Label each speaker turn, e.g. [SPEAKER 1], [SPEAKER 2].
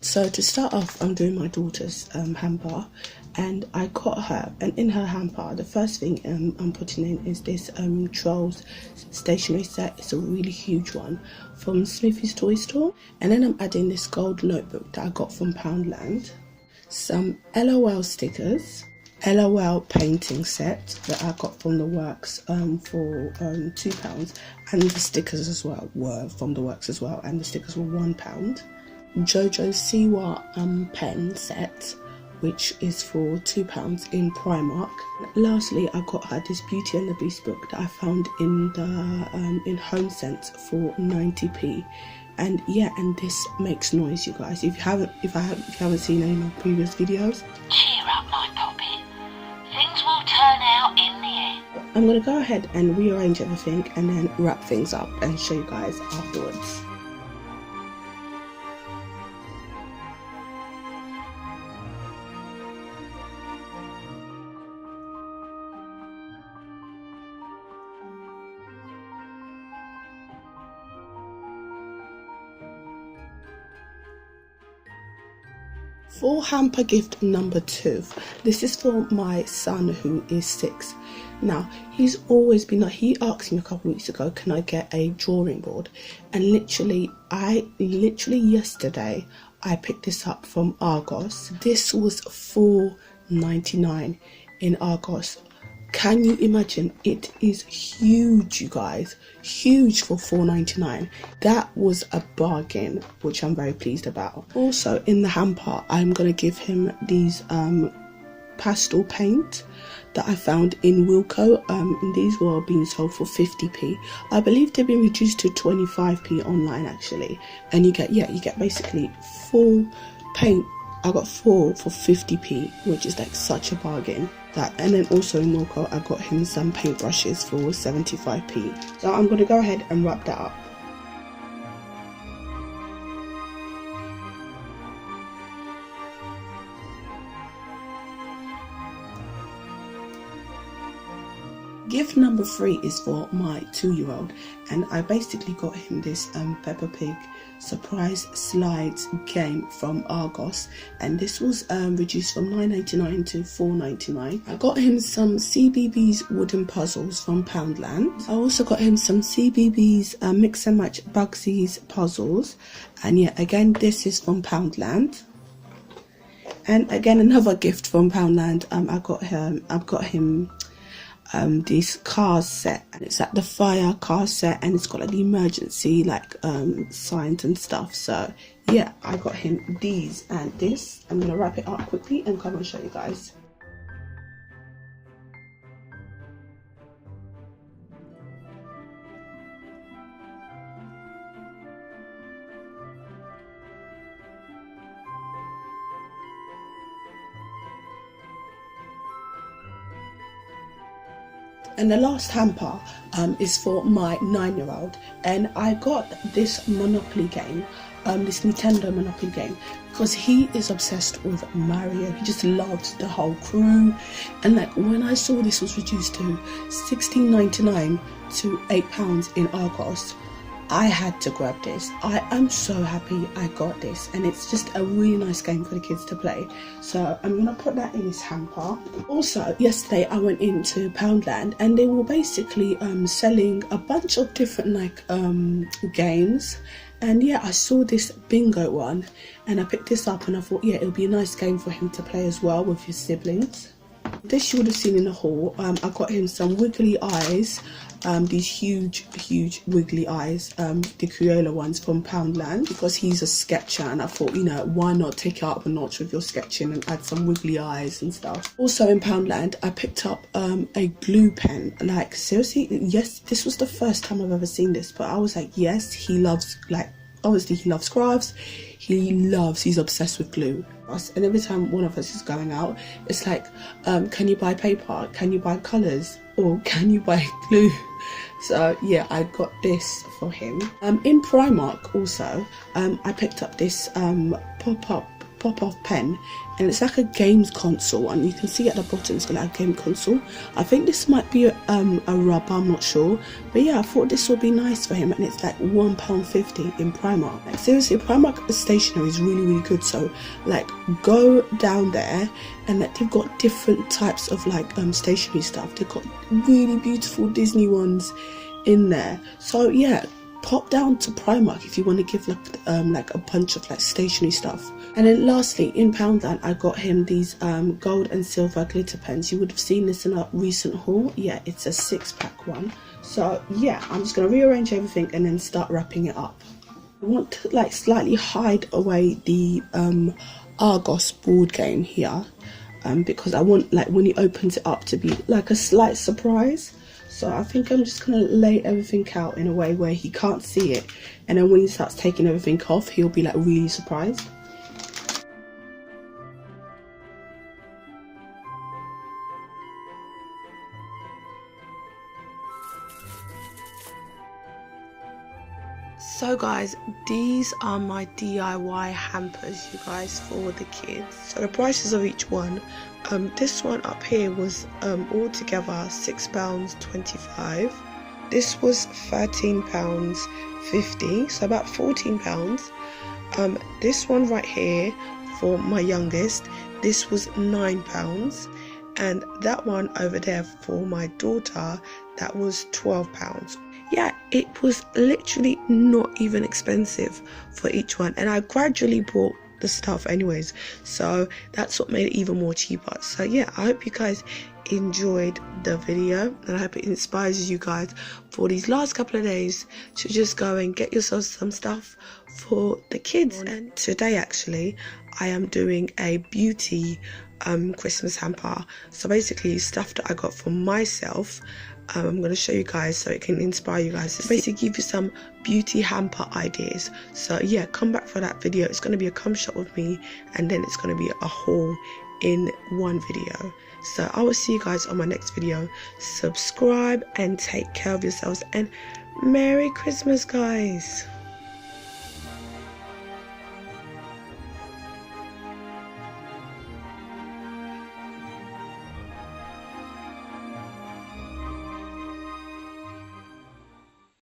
[SPEAKER 1] So to start off, I'm doing my daughter's hamper, and I got her, and in her hamper the first thing I'm putting in is this Trolls stationery set. It's a really huge one from Smithy's toy store. And then I'm adding this gold notebook that I got from Poundland, some LOL stickers, LOL painting set that I got from the works for £2, and the stickers as well were from the works as well, and the stickers were £1. Jojo's Siwa pen set, which is for £2 in Primark. Lastly, I got her this Beauty and the Beast book that I found in the in Home Sense for 90p. And yeah, and this makes noise, you guys. If you haven't seen any of my previous videos,
[SPEAKER 2] cheer up, my poppet. Things will turn out in the end.
[SPEAKER 1] I'm gonna go ahead and rearrange everything and then wrap things up and show you guys afterwards. For hamper gift number 2, this is for my son who is 6. Now, he's always been like, he asked me a couple of weeks ago, can I get a drawing board? And literally yesterday, I picked this up from Argos. This was $4.99 in Argos. Can you imagine? It is huge, you guys. Huge for $4.99. That was a bargain, which I'm very pleased about. Also, in the hamper, I'm going to give him these pastel paint that I found in Wilko. And these were being sold for 50p. I believe they've been reduced to 25p online, actually. And you get basically 4 paint. I got 4 for 50p, which is like such a bargain. And then also in Wilko, I got him some paintbrushes for 75p. So I'm going to go ahead and wrap that up. Gift number 3 is for my 2-year-old, and I basically got him this Peppa Pig surprise slides game from Argos, and this was reduced from $9.99 to $4.99. I got him some CBeebies wooden puzzles from Poundland. I also got him some CBeebies mix and match Bugsy's puzzles, and yeah, again this is from Poundland. And again, another gift from Poundland. I've got him this cars set, and it's like the fire car set, and it's got like the emergency like signs and stuff. So yeah, I got him these and this. I'm gonna wrap it up quickly and come and show you guys. And the last hamper is for my 9-year-old, and I got this Monopoly game, this Nintendo Monopoly game, because he is obsessed with Mario. He just loves the whole crew, and like when I saw this was reduced to $16.99 to £8 in Argos, I had to grab this. I am so happy I got this, and it's just a really nice game for the kids to play. So I'm gonna put that in his hamper. Also, yesterday I went into Poundland, and they were basically selling a bunch of different like games. And yeah, I saw this bingo one, and I picked this up, and I thought, yeah, it'll be a nice game for him to play as well with his siblings. This you would have seen in the haul. I got him some wiggly eyes, these huge wiggly eyes, the Crayola ones from Poundland, because he's a sketcher, and I thought, you know, why not take it up a notch with your sketching and add some wiggly eyes and stuff. Also in Poundland, I picked up a glue pen. Like seriously, yes, this was the first time I've ever seen this, but I was like, yes, he loves, like, obviously he loves crafts, he's obsessed with glue. And every time one of us is going out, it's like, can you buy paper, can you buy colours, or can you buy glue? So yeah, I got this for him. In Primark also, I picked up this pop-up pop-off pen, and it's like a games console, and you can see at the bottom it's got like a game console. I think this might be a rubber, I'm not sure, but yeah, I thought this would be nice for him, and it's like £1.50 in Primark. Like seriously, Primark stationery is really good, so like go down there, and like they've got different types of like stationery stuff. They've got really beautiful Disney ones in there, so yeah, pop down to Primark if you want to give like a bunch of like stationery stuff. And then lastly, in Poundland, I got him these gold and silver glitter pens. You would have seen this in a recent haul. Yeah, it's a 6-pack one. So yeah, I'm just going to rearrange everything and then start wrapping it up. I want to like slightly hide away the Argos board game here, because I want like when he opens it up to be like a slight surprise. So I think I'm just going to lay everything out in a way where he can't see it, and then when he starts taking everything off, he'll be like really surprised. So guys, these are my DIY hampers, you guys, for the kids. So the prices of each one, this one up here was altogether £6.25. This was £13.50, so about £14. This one right here for my youngest, this was £9, and that one over there for my daughter, that was £12. Yeah, it was literally not even expensive for each one, and I gradually bought the stuff anyways, so that's what made it even more cheaper. So yeah, I hope you guys enjoyed the video, and I hope it inspires you guys for these last couple of days to just go and get yourselves some stuff for the kids. And today actually I am doing a beauty Christmas hamper, so basically stuff that I got for myself. I'm going to show you guys so it can inspire you guys. It's basically give you some beauty hamper ideas. So yeah, come back for that video. It's going to be a come shop with me, and then it's going to be a haul in one video. So I will see you guys on my next video. Subscribe and take care of yourselves, and Merry Christmas, guys.